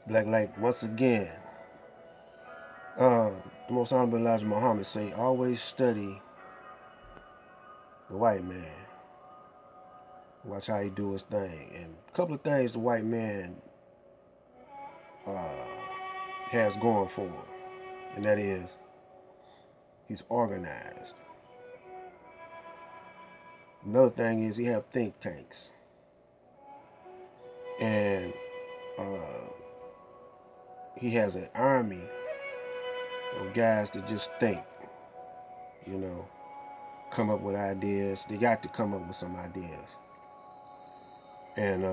Black Light, once again, the Most Honorable Elijah Muhammad say, always study the white man. Watch how he do his thing. And a couple of things the white man uh, has going for him, and that is he's organized. Another thing is he have think tanks, and uh, he has an army of guys that just think, you know, come up with ideas. They got to come up with some ideas, and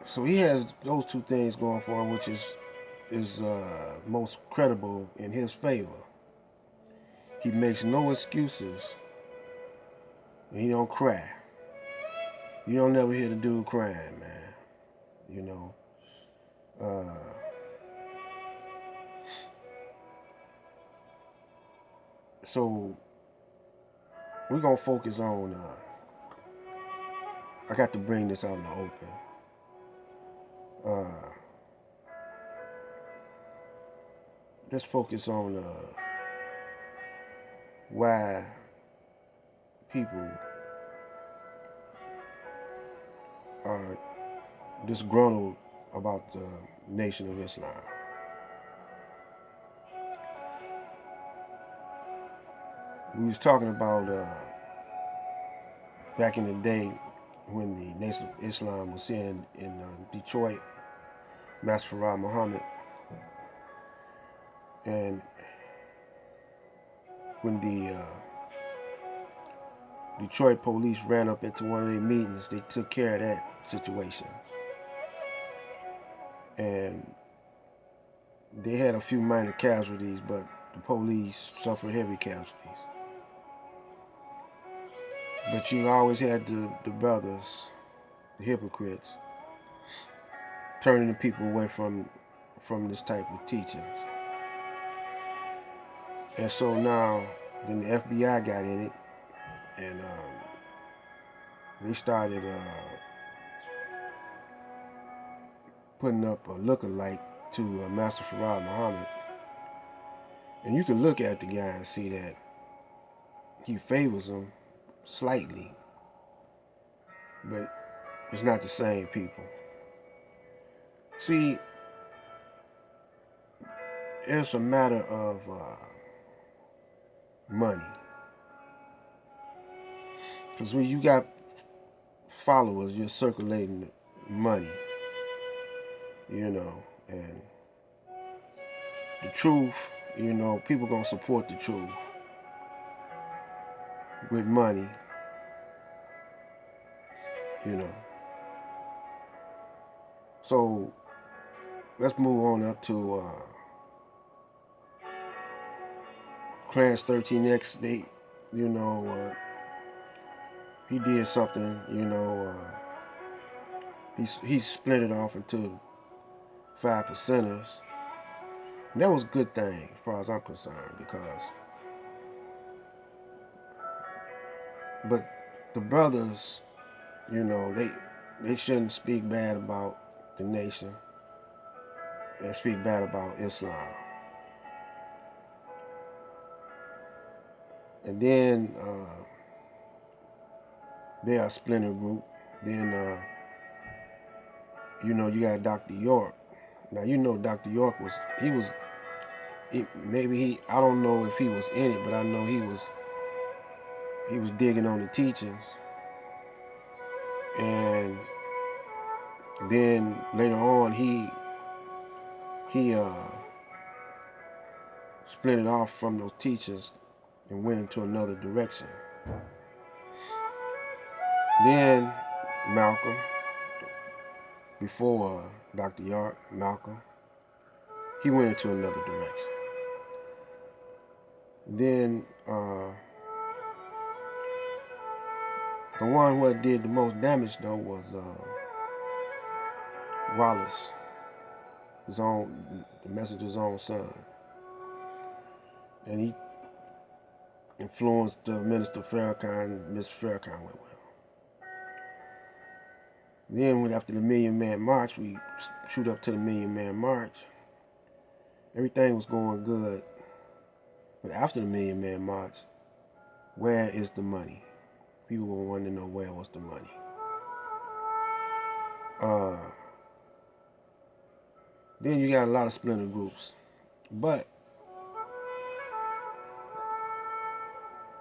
so he has those two things going for him, which is most credible in his favor. He makes no excuses. And he don't cry. You don't never hear the dude crying, man. You know. Uh, so we're gonna focus on. I got to bring this out in the open. Uh, let's focus on why people are disgruntled about the Nation of Islam. We was talking about back in the day when the Nation of Islam was in Detroit, Master Farad Muhammad, and when the Detroit police ran up into one of their meetings, they took care of that situation. And they had a few minor casualties, but the police suffered heavy casualties. But you always had the brothers, the hypocrites, turning the people away from this type of teachings. And so now, then the FBI got in it, and they started putting up a lookalike to Master Farad Muhammad. And you can look at the guy and see that he favors him slightly, but it's not the same people. See, it's a matter of money. Because when you got followers, you're circulating money, you know, and the truth, you know, people gonna support the truth with money, you know. So let's move on up to Clarence 13X. They, you know, he did something, you know. He split it off into 5%ers. And that was a good thing as far as I'm concerned, because but the brothers, you know, they shouldn't speak bad about the nation and speak bad about Islam. And then they are a splinter group. Then you know, you got Dr. York. Now you know Dr. York was I don't know if he was in it, but I know he was digging on the teachings. And then later on he split it off from those teachers and went into another direction. Then Malcolm, before Dr. York, Malcolm, he went into another direction. Then the one who did the most damage though was Wallace, the messenger's own son, and he influenced Minister Farrakhan. Mr. Farrakhan went with him. Then after the Million Man March, we shoot up to the Million Man March. Everything was going good. But after the Million Man March, where is the money? People were wanting to know where was the money. Then you got a lot of splinter groups. But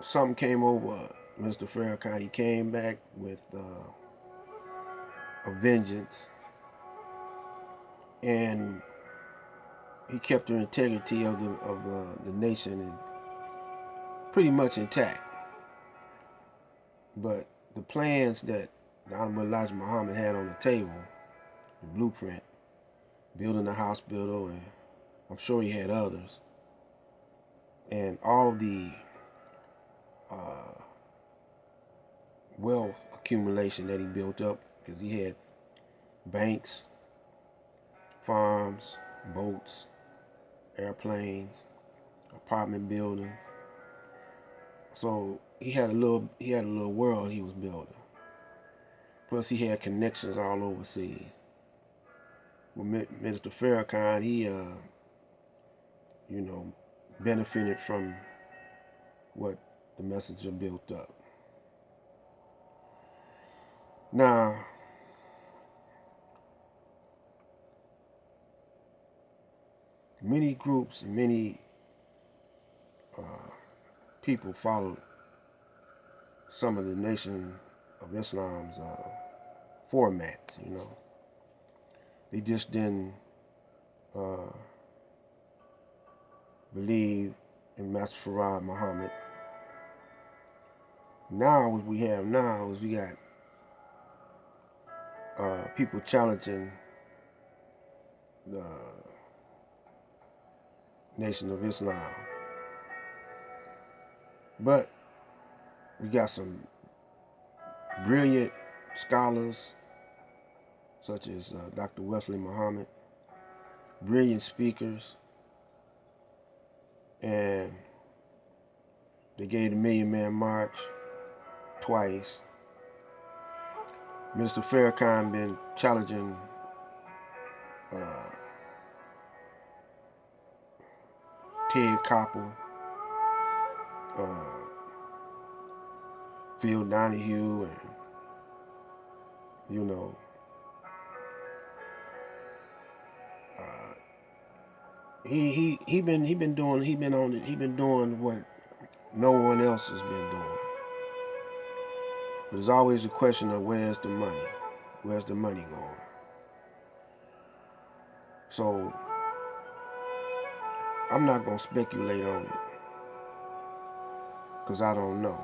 something came over Mr. Farrakhan. He came back with a vengeance. And he kept the integrity of the nation pretty much intact. But the plans that the Honorable Elijah Muhammad had on the table, the blueprint, building a hospital, and I'm sure he had others, and all the wealth accumulation that he built up, because he had banks, farms, boats, airplanes, apartment buildings. So he had a little world he was building. Plus he had connections all overseas. Well, Minister Farrakhan, he benefited from what the messenger built up. Now, many groups and many people followed some of the Nation of Islam's formats, They just didn't believe in Master Farad Muhammad. Now, what we have now is we got people challenging the Nation of Islam. But we got some brilliant scholars such as Dr. Wesley Muhammad, brilliant speakers, and they gave the Million Man March twice. Minister Farrakhan been challenging Ted Koppel, Phil Donahue, and he been doing what no one else has been doing. But there's always a question of where's the money? Where's the money going? So I'm not gonna speculate on it because I don't know.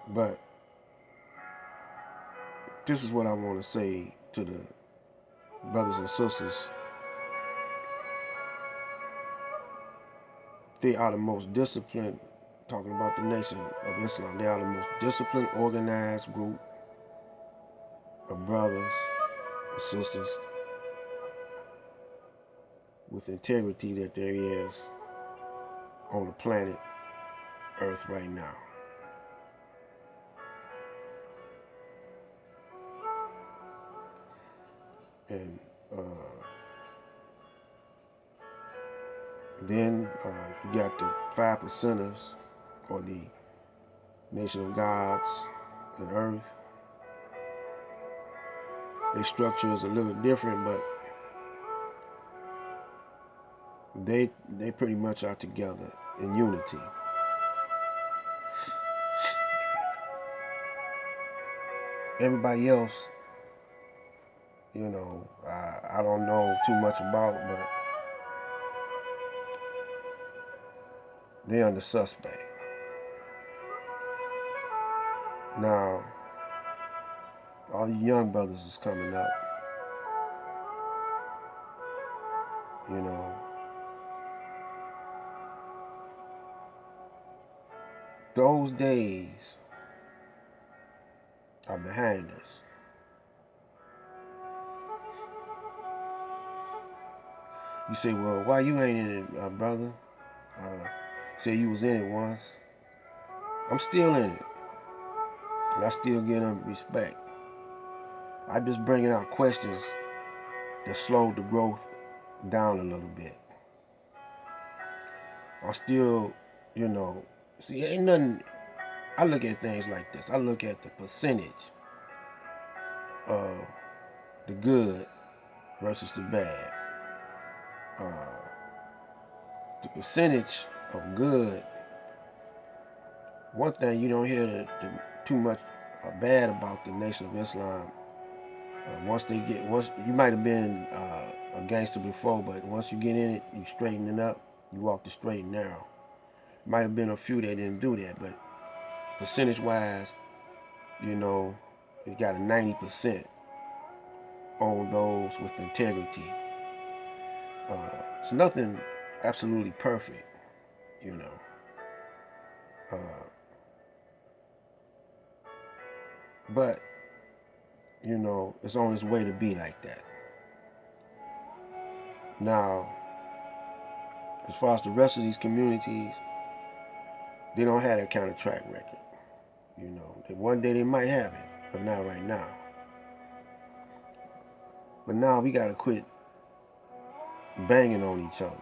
But this is what I want to say to the brothers and sisters. They are the most disciplined, talking about the Nation of Islam, they are the most disciplined, organized group of brothers and sisters with integrity that there is on the planet Earth right now. And then you got the 5%ers, or the Nation of Gods and Earth. Their structure is a little different, but they pretty much are together in unity. Everybody else, I don't know too much about, but they're under suspect. Now, all you young brothers is coming up, Those days are behind us. You say, well, why you ain't in it, brother? Say you was in it once. I'm still in it. and I still give them respect. I just bringing out questions that slowed the growth down a little bit. I still, see, ain't nothing. I look at things like this. I look at the percentage of the good versus the bad. The percentage of good. One thing you don't hear too much bad about the Nation of Islam. Once you might have been a gangster before, but once you get in it, you straighten it up. You walk the straight and narrow. Might have been a few that didn't do that, but percentage-wise, it got a 90% on those with integrity. It's nothing absolutely perfect, but it's on its way to be like that. Now, as far as the rest of these communities, they don't have that kind of track record. One day they might have it, but not right now. But now we gotta quit banging on each other.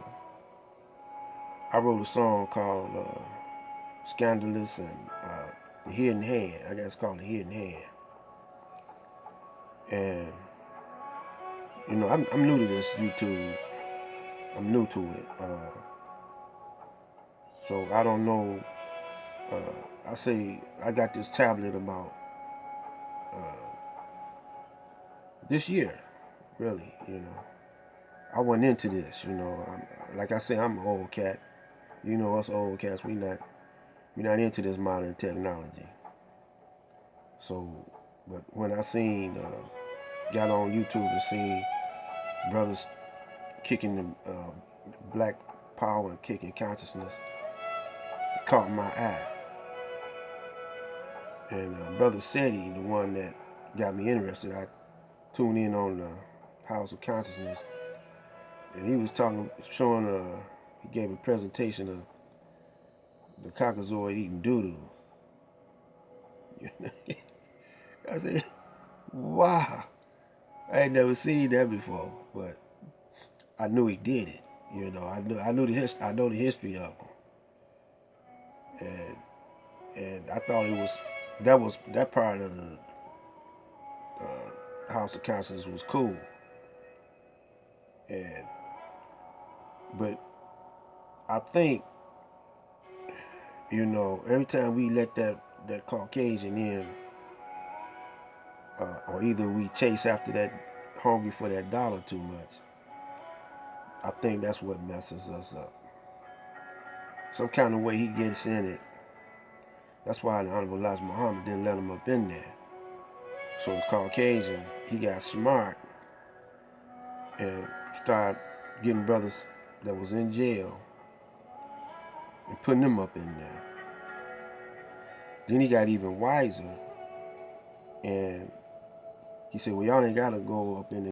I wrote a song called Scandalous and The Hidden Hand. I guess it's called The Hidden Hand. And I'm new to this YouTube. I'm new to it. So I don't know. I say I got this tablet about this year, really. I went into this. Like I say, I'm an old cat. Us old cats, we not into this modern technology. So, but when I got on YouTube and seen brothers kicking the black power and kicking consciousness, it caught my eye. And Brother Seti, the one that got me interested, I tuned in on the House of Consciousness, and he was he gave a presentation of the Caucasoid eating doo-doo. I said, wow, I ain't never seen that before, but I knew he did it. I know the history of him, and I thought that part of the House of Consciousness was cool, but I think every time we let that Caucasian in, or either we chase after that, hungry for that dollar too much, I think that's what messes us up. Some kind of way he gets in it. That's why the Honorable Elijah Muhammad didn't let him up in there. So the Caucasian, he got smart and started getting brothers that was in jail and putting them up in there. Then he got even wiser, and he said, well, y'all ain't got to go up in